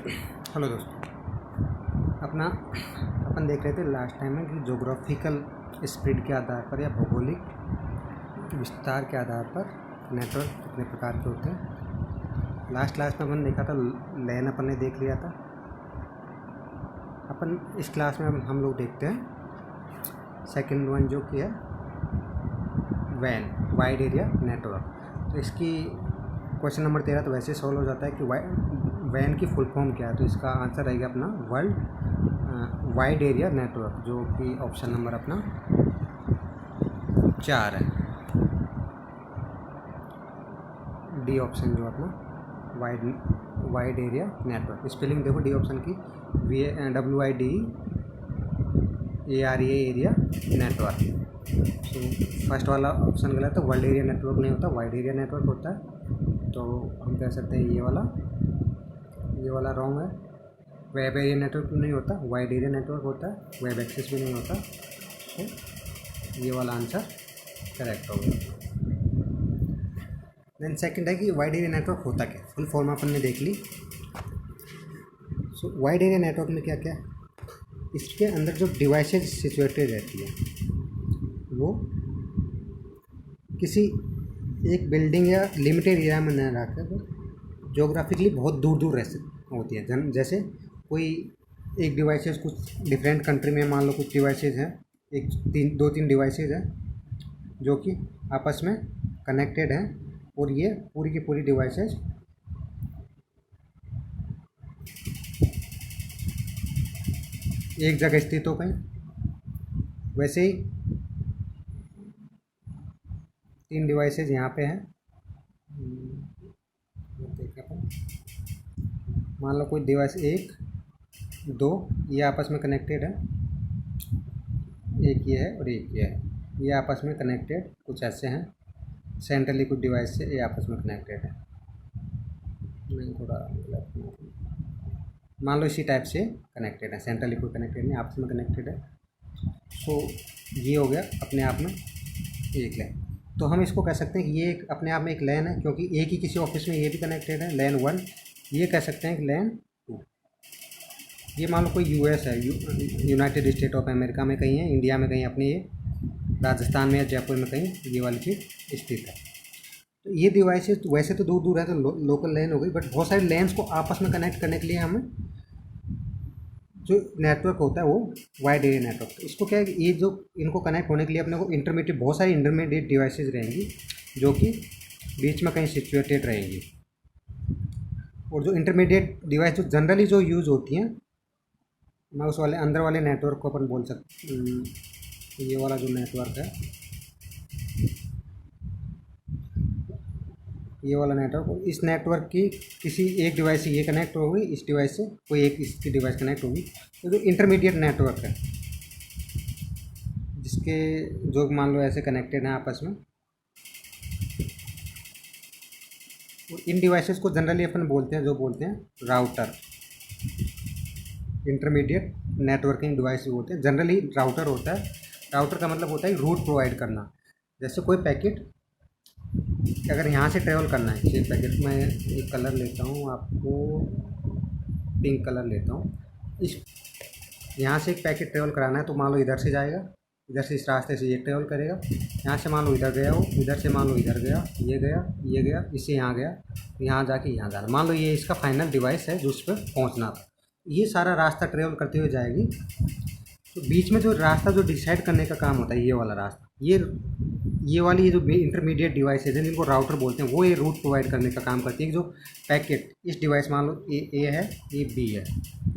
Hello दोस्तों, अपन देख रहे थे लास्ट टाइम में कि जोग्राफिकल स्प्रेड के आधार पर या भौगोलिक विस्तार के आधार पर नेटवर्क कितने प्रकार के होते हैं। लास्ट क्लास में अपन देखा था लैन, अपन ने देख लिया था। अपन इस क्लास में हम लोग देखते हैं सेकंड वन जो कि है वैन, वाइड एरिया नेटवर्क। तो इसकी क्वेश्चन नंबर 13 तो वैसे सॉल्व हो जाता है कि वैन की फुल फॉर्म क्या है। तो इसका आंसर रहेगा अपना वर्ल्ड वाइड एरिया नेटवर्क, जो कि ऑप्शन नंबर अपना 4 है, डी ऑप्शन जो अपना वाइड एरिया नेटवर्क। स्पेलिंग देखो डी ऑप्शन की, WIDE एरिया नेटवर्क। तो फर्स्ट वाला ऑप्शन गलत है, वर्ल्ड एरिया नेटवर्क नहीं होता, वाइड एरिया नेटवर्क होता है। तो हम कह सकते हैं ये वाला रॉन्ग है। वेब एरिया नेटवर्क नहीं होता, वाइड एरिया नेटवर्क होता है, वेब एक्सेस भी नहीं होता। तो ये वाला आंसर करेक्ट होगा। देन सेकंड है कि वाइड एरिया नेटवर्क होता क्या, फुल फॉर्म अपन ने देख ली। सो वाइड एरिया नेटवर्क में क्या क्या, इसके अंदर जो डिवाइसेज सिचुएटेड रहती है वो किसी एक बिल्डिंग या लिमिटेड एरिया में न रहकर जोग्राफिकली बहुत दूर दूर होती है। जैसे कोई एक डिवाइसेज कुछ डिफरेंट कंट्री में, मान लो कुछ डिवाइसेज हैं, दो तीन डिवाइसेज हैं जो कि आपस में कनेक्टेड हैं, और ये पूरी की पूरी डिवाइसेज एक जगह स्थित हो गई। वैसे ही 3 डिवाइसेज यहाँ पे हैं। मान लो कोई डिवाइस 1, 2 ये आपस में कनेक्टेड है, एक ये है और एक ये है, ये आपस में कनेक्टेड कुछ ऐसे हैं। सेंट्रली कुछ डिवाइस से ये आपस में कनेक्टेड है, नहीं थोड़ा मान लो इसी टाइप से कनेक्टेड है, सेंट्रली कोई कनेक्टेड नहीं, आपस में कनेक्टेड है। तो ये हो गया अपने आप में एक लैन। तो हम इसको कह सकते हैं कि ये अपने आप में एक लैन है, क्योंकि एक ही किसी ऑफिस में ये भी कनेक्टेड है, लैन 1। ये कह सकते हैं कि लैन 2। ये मान लो कोई यूएस है, यूनाइटेड स्टेट ऑफ अमेरिका में कहीं है, इंडिया में कहीं, अपने ये राजस्थान में या जयपुर में कहीं ये वाली चीज़ स्थित है। तो ये डिवाइसेस तो वैसे तो दूर दूर है, तो लोकल लैन हो गई। बट बहुत सारे लैन्स को आपस में कनेक्ट करने के लिए हमें जो नेटवर्क होता है वो वाइड एरिया नेटवर्क। तो इसको क्या है कि ये जो इनको कनेक्ट होने के लिए अपने को बहुत सारी इंटरमीडिएट डिवाइसेस रहेंगी जो कि बीच में कहीं सिचुएटेड रहेंगी। और जो इंटरमीडिएट डिवाइस जो जनरली जो यूज़ होती हैं, मैं उस वाले अंदर वाले नेटवर्क को अपन बोल सकते। ये वाला जो नेटवर्क है, ये वाला नेटवर्क, इस नेटवर्क की किसी एक डिवाइस से ये कनेक्ट होगी, इस डिवाइस से कोई एक इसकी डिवाइस कनेक्ट होगी। तो जो इंटरमीडिएट नेटवर्क है जिसके जो मान लो ऐसे कनेक्टेड हैं आपस में, और इन डिवाइसेस को जनरली अपन बोलते हैं राउटर। इंटरमीडिएट नेटवर्किंग डिवाइस बोलते हैं, जनरली राउटर होता है। राउटर का मतलब होता है रूट प्रोवाइड करना। जैसे कोई पैकेट अगर यहाँ से ट्रेवल करना है, ये पैकेट में एक कलर लेता हूँ, आपको पिंक कलर लेता हूँ। इस यहाँ से एक पैकेट ट्रेवल कराना है, तो मान लो इधर से जाएगा, इधर से इस रास्ते से ये ट्रेवल करेगा। यहाँ से मान लो इधर गया हो, इधर से मान लो इधर गया, ये गया, इससे यहाँ गया, यहाँ जाके यहाँ जाना। मान लो ये इसका फाइनल डिवाइस है जो उस पर पहुँचना था। ये सारा रास्ता ट्रेवल करते हुए जाएगी। तो बीच में जो रास्ता जो डिसाइड करने का काम होता है, ये वाला रास्ता, ये वाली ये जो इंटरमीडिएट डिवाइसेज हैं जिनको राउटर बोलते हैं, वो ये रूट प्रोवाइड करने का काम करती है। जो पैकेट इस डिवाइस, मान लो ए है, ये बी है,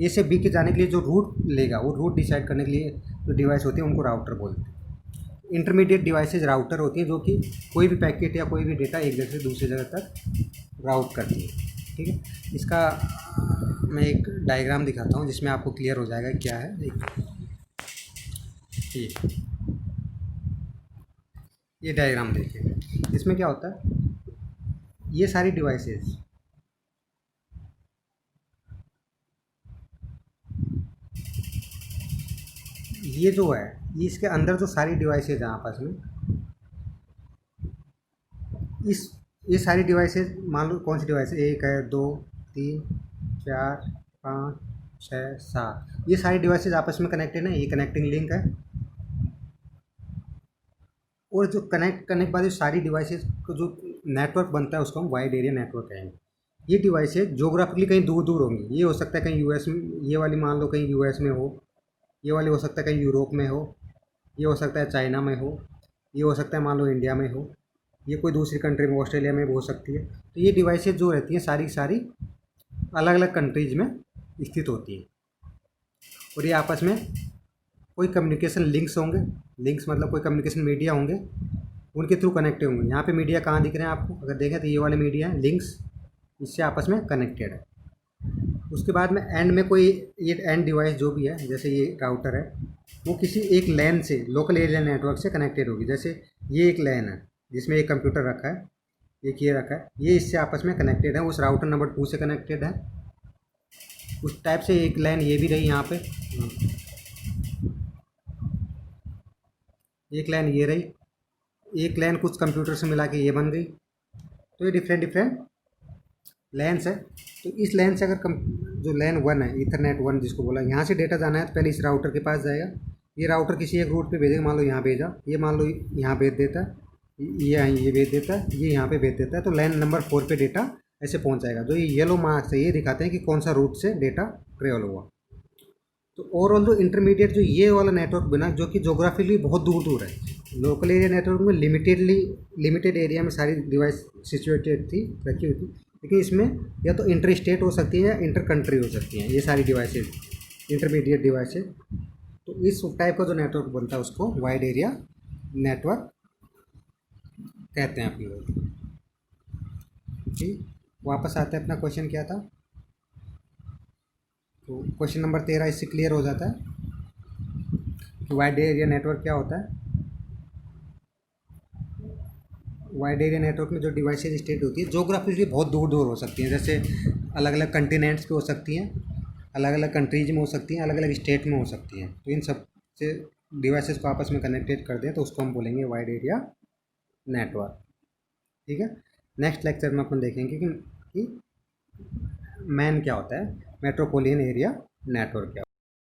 ए से बी के जाने के लिए जो रूट लेगा, वो रूट डिसाइड करने के लिए जो डिवाइस होती है उनको राउटर बोलते हैं। इंटरमीडिएट डिवाइसेज राउटर होती है जो कि कोई भी पैकेट या कोई भी डेटा एक जगह से दूसरी जगह तक राउट करती है। ठीक है, इसका मैं एक डायग्राम दिखाता हूँ जिसमें आपको क्लियर हो जाएगा क्या है। ये डायग्राम देखिए, इसमें क्या होता है, ये सारी डिवाइसेस ये जो है, ये इसके अंदर जो सारी डिवाइसेज हैं आपस में, ये सारी डिवाइसेज मान लो कौन सी डिवाइस है, 1 है, 2, 3, 4, 5 6 7 ये सारी डिवाइसेज आपस में कनेक्टेड है, ये कनेक्टिंग लिंक है। और जो कनेक्ट करने के बाद ये सारी डिवाइसेज को जो नेटवर्क बनता है उसको हम वाइड एरिया नेटवर्क कहेंगे। ये डिवाइसेज जोग्राफिकली कहीं दूर दूर होंगी, ये हो सकता है कहीं यूएस में, ये वाली मान लो कहीं यूएस में हो, ये वाली हो सकता है कहीं यूरोप में हो, ये हो सकता है चाइना में हो, ये हो सकता है मान लो इंडिया में हो, ये कोई दूसरी कंट्री में ऑस्ट्रेलिया में भी हो सकती है। तो ये डिवाइसेज जो रहती हैं सारी सारी अलग अलग कंट्रीज में स्थित होती हैं और ये आपस में कोई कम्युनिकेशन लिंक्स होंगे, लिंक्स मतलब कोई कम्युनिकेशन मीडिया होंगे, उनके थ्रू कनेक्टेड होंगे। यहाँ पे मीडिया कहाँ दिख रहे हैं आपको, अगर देखें तो ये वाले मीडिया हैं, लिंक्स इससे आपस में कनेक्टेड है। उसके बाद में एंड में कोई ये एंड डिवाइस जो भी है, जैसे ये राउटर है, वो किसी एक लैन से, लोकल एरिया नेटवर्क से कनेक्टेड होगी। जैसे ये एक लैन है जिसमें एक कंप्यूटर रखा है, एक ये रखा है, ये इससे आपस में कनेक्टेड है, उस राउटर नंबर 2 से कनेक्टेड है। उस टाइप से एक लाइन ये भी रही यहाँ पे, एक लाइन ये रही, एक लाइन कुछ कंप्यूटर से मिला के ये बन गई। तो ये डिफरेंट डिफरेंट लैन्स है। तो इस लैन से अगर जो लैन 1 है, ईथरनेट 1 जिसको बोला, यहाँ से डेटा जाना है तो पहले इस राउटर के पास जाएगा। ये राउटर किसी एक रूट पे भेजेगा, मान लो यहाँ भेजा, ये मान लो यहाँ भेज देता है, ये भेज देता है, ये यहाँ पे भेज देता है। तो लाइन नंबर 4 पे डेटा ऐसे पहुँच जाएगा। जो ये येलो मार्क्स है ये दिखाते हैं कि कौन सा रूट से डेटा ट्रेवल हुआ। तो ओवरऑल जो इंटरमीडिएट जो ये वाला नेटवर्क बना, जो कि जोग्राफिकली बहुत दूर दूर है, लोकल एरिया नेटवर्क में लिमिटेड एरिया में सारी डिवाइस सिचुएटेड थी, रखी हुई थी। लेकिन इसमें या तो इंटर स्टेट हो सकती है या इंटर कंट्री हो सकती हैं ये सारी डिवाइसेज, इंटरमीडिएट डिवाइसेज। तो इस टाइप का जो नेटवर्क बनता है उसको वाइड एरिया नेटवर्क कहते हैं अपने लोग। ठीक, वापस आते हैं, अपना क्वेश्चन क्या था। तो क्वेश्चन नंबर 13 इससे क्लियर हो जाता है कि वाइड एरिया नेटवर्क क्या होता है। वाइड एरिया नेटवर्क में जो डिवाइसेज स्टेट होती है जोग्राफिकली बहुत दूर दूर हो सकती हैं, जैसे अलग अलग कंटिनेंट्स पे हो सकती हैं, अलग अलग कंट्रीज में हो सकती हैं, अलग अलग स्टेट में हो सकती हैं। तो इन सब से डिवाइसेस को आपस में कनेक्टेड कर दें तो उसको हम बोलेंगे वाइड एरिया नेटवर्क। ठीक है, नेक्स्ट लेक्चर में अपन देखेंगे कि मैन क्या होता है, मेट्रोपोलियन एरिया नेटवर्क क्या